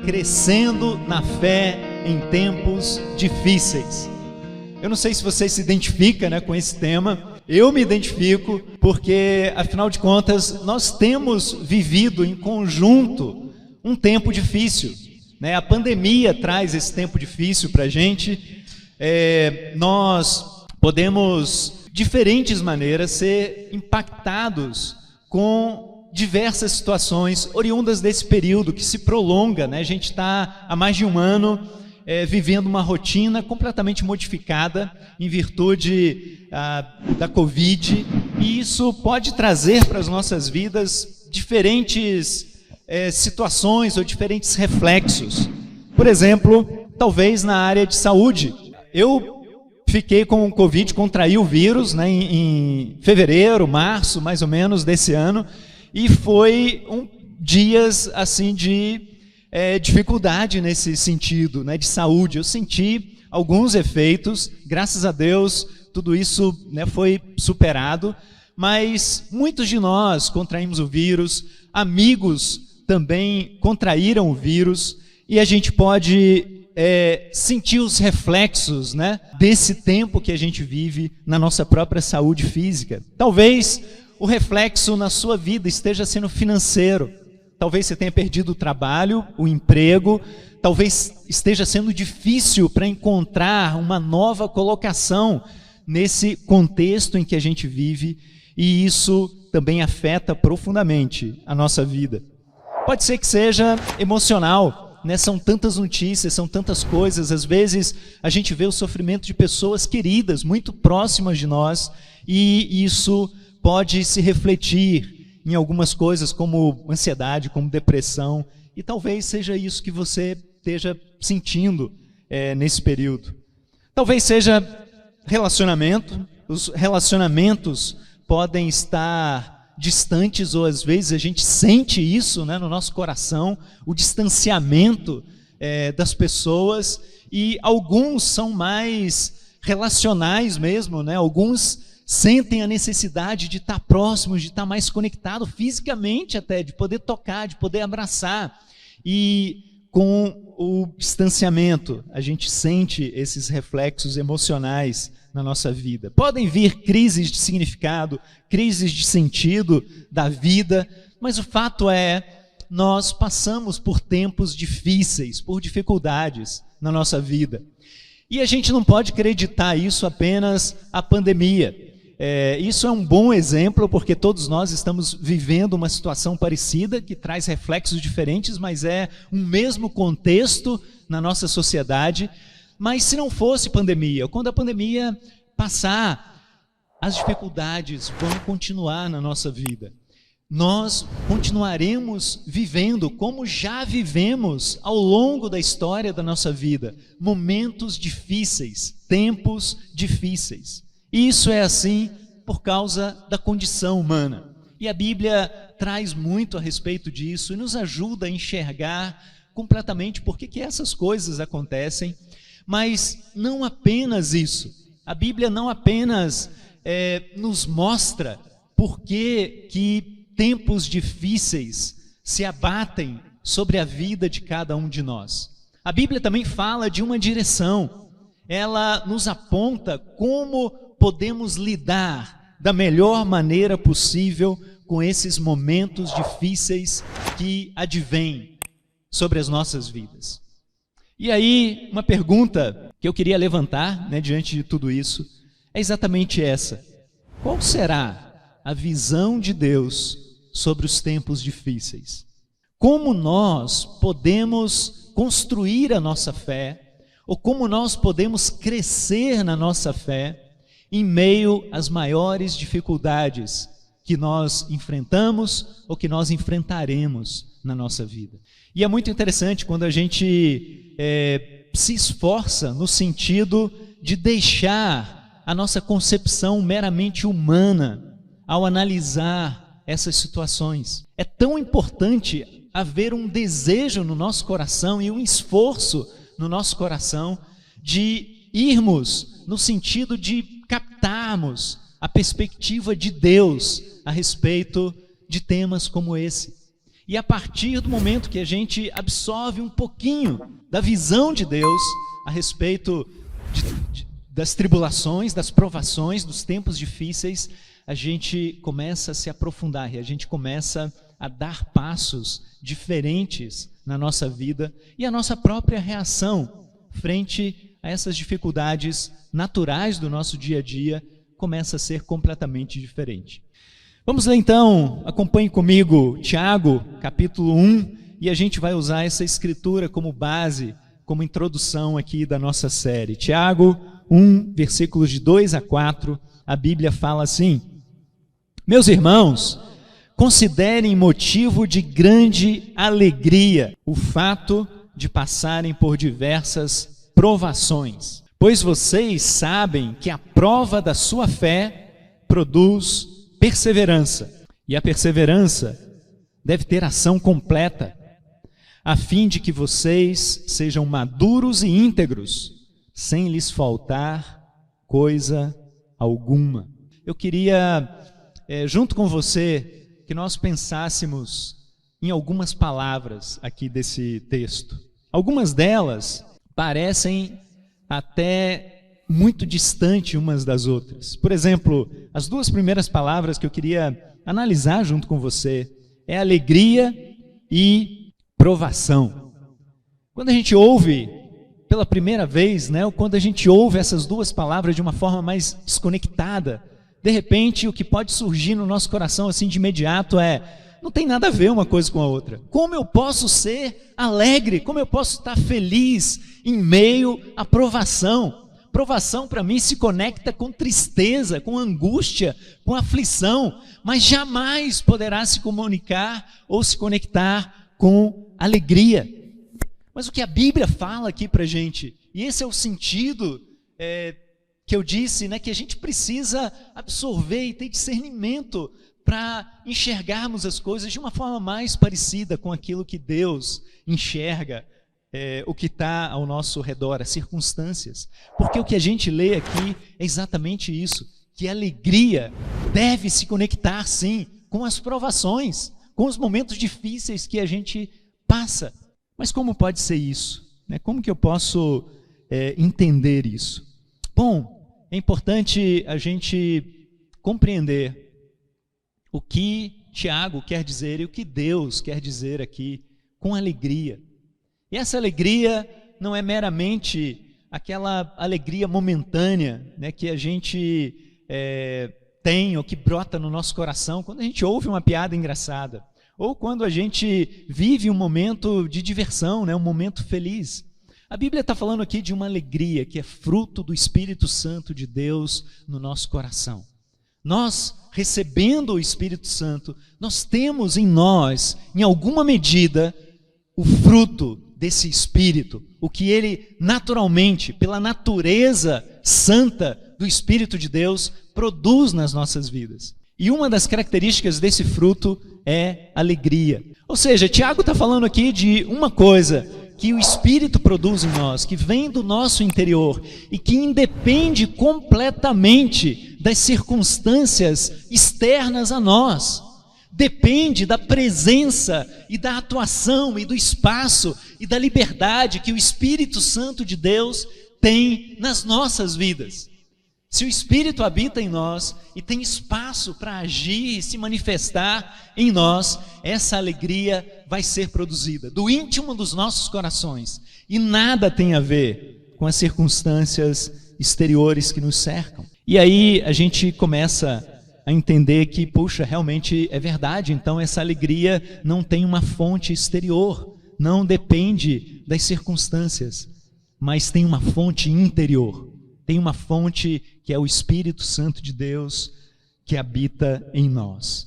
crescendo na fé em tempos difíceis. Eu não sei se você se identifica, né, com esse tema. Eu me identifico porque, afinal de contas, nós temos vivido em conjunto um tempo difícil, né? A pandemia traz esse tempo difícil para a gente. Nós podemos, de diferentes maneiras, ser impactados com diversas situações oriundas desse período que se prolonga, né? A gente está há mais de um ano vivendo uma rotina completamente modificada em virtude da Covid, e isso pode trazer para as nossas vidas diferentes situações ou diferentes reflexos. Por exemplo, talvez na área de saúde. Eu fiquei com o Covid, contraí o vírus, né, em fevereiro, março, mais ou menos, desse ano, e foi dias assim de dificuldade nesse sentido, né, de saúde. Eu senti alguns efeitos, graças a Deus, tudo isso, né, foi superado, mas muitos de nós contraímos o vírus, amigos também contraíram o vírus, e a gente pode sentir os reflexos, né, desse tempo que a gente vive na nossa própria saúde física. Talvez o reflexo na sua vida esteja sendo financeiro. Talvez você tenha perdido o trabalho, o emprego, talvez esteja sendo difícil para encontrar uma nova colocação nesse contexto em que a gente vive, e isso também afeta profundamente a nossa vida. Pode ser que seja emocional, né? São tantas notícias, são tantas coisas. Às vezes a gente vê o sofrimento de pessoas queridas, muito próximas de nós, e isso pode se refletir em algumas coisas como ansiedade, como depressão, e talvez seja isso que você esteja sentindo nesse período. Talvez seja relacionamento. Os relacionamentos podem estar distantes, ou às vezes a gente sente isso, né, no nosso coração, o distanciamento das pessoas, e alguns são mais relacionais mesmo, né? Alguns sentem a necessidade de estar próximos, de estar mais conectado fisicamente até, de poder tocar, de poder abraçar. E com o distanciamento, a gente sente esses reflexos emocionais na nossa vida. Podem vir crises de significado, crises de sentido da vida, mas o fato nós passamos por tempos difíceis, por dificuldades na nossa vida. E a gente não pode acreditar isso apenas à pandemia. Isso é um bom exemplo, porque todos nós estamos vivendo uma situação parecida, que traz reflexos diferentes, mas é um mesmo contexto na nossa sociedade. Mas se não fosse pandemia, quando a pandemia passar, as dificuldades vão continuar na nossa vida. Nós continuaremos vivendo como já vivemos ao longo da história da nossa vida, momentos difíceis, tempos difíceis. Isso é assim por causa da condição humana. E a Bíblia traz muito a respeito disso e nos ajuda a enxergar completamente por que essas coisas acontecem. Mas não apenas isso. A Bíblia não apenas nos mostra por que tempos difíceis se abatem sobre a vida de cada um de nós. A Bíblia também fala de uma direção. Ela nos aponta como podemos lidar da melhor maneira possível com esses momentos difíceis que advêm sobre as nossas vidas. E aí, uma pergunta que eu queria levantar, né, diante de tudo isso, é exatamente essa: qual será a visão de Deus sobre os tempos difíceis? Como nós podemos construir a nossa fé, ou como nós podemos crescer na nossa fé em meio às maiores dificuldades que nós enfrentamos ou que nós enfrentaremos na nossa vida? E é muito interessante quando a gente se esforça no sentido de deixar a nossa concepção meramente humana ao analisar essas situações. É tão importante haver um desejo no nosso coração e um esforço no nosso coração de irmos no sentido de captarmos a perspectiva de Deus a respeito de temas como esse. E a partir do momento que a gente absorve um pouquinho da visão de Deus a respeito das tribulações, das provações, dos tempos difíceis, a gente começa a se aprofundar e a gente começa a dar passos diferentes na nossa vida e a nossa própria reação frente a essas dificuldades naturais do nosso dia a dia começa a ser completamente diferente. Vamos ler então, acompanhe comigo Tiago, capítulo 1, e a gente vai usar essa escritura como base, como introdução aqui da nossa série. Tiago 1, versículos de 2 a 4, a Bíblia fala assim: Meus irmãos, considerem motivo de grande alegria o fato de passarem por diversas provações, pois vocês sabem que a prova da sua fé produz perseverança, e a perseverança deve ter ação completa, a fim de que vocês sejam maduros e íntegros, sem lhes faltar coisa alguma. Eu queria, junto com você, que nós pensássemos em algumas palavras aqui desse texto. Algumas delas parecem até muito distantes umas das outras. Por exemplo, as duas primeiras palavras que eu queria analisar junto com você é alegria e provação. Quando a gente ouve pela primeira vez, ou quando a gente ouve essas duas palavras de uma forma mais desconectada, de repente o que pode surgir no nosso coração assim de imediato não tem nada a ver uma coisa com a outra. Como eu posso ser alegre? Como eu posso estar feliz em meio à provação? Provação para mim se conecta com tristeza, com angústia, com aflição, mas jamais poderá se comunicar ou se conectar com alegria. Mas o que a Bíblia fala aqui para a gente, e esse é o sentido que eu disse, que a gente precisa absorver e ter discernimento para enxergarmos as coisas de uma forma mais parecida com aquilo que Deus enxerga, o que está ao nosso redor, as circunstâncias. Porque o que a gente lê aqui é exatamente isso, que a alegria deve se conectar, sim, com as provações, com os momentos difíceis que a gente passa. Mas como pode ser isso? Como que eu posso entender isso? Bom, é importante a gente compreender o que Tiago quer dizer e o que Deus quer dizer aqui com alegria. E essa alegria não é meramente aquela alegria momentânea, que a gente tem ou que brota no nosso coração quando a gente ouve uma piada engraçada, ou quando a gente vive um momento de diversão, um momento feliz. A Bíblia está falando aqui de uma alegria que é fruto do Espírito Santo de Deus no nosso coração. Nós, recebendo o Espírito Santo, nós temos em nós, em alguma medida, o fruto desse Espírito, o que ele naturalmente, pela natureza santa do Espírito de Deus, produz nas nossas vidas. E uma das características desse fruto é alegria. Ou seja, Tiago está falando aqui de uma coisa que o Espírito produz em nós, que vem do nosso interior e que independe completamente das circunstâncias externas a nós. Depende da presença e da atuação e do espaço e da liberdade que o Espírito Santo de Deus tem nas nossas vidas. Se o Espírito habita em nós e tem espaço para agir e se manifestar em nós, essa alegria vai ser produzida do íntimo dos nossos corações. E nada tem a ver com as circunstâncias exteriores que nos cercam. E aí a gente começa a entender que, puxa, realmente é verdade. Então essa alegria não tem uma fonte exterior, não depende das circunstâncias, mas tem uma fonte interior. Tem uma fonte que é o Espírito Santo de Deus que habita em nós.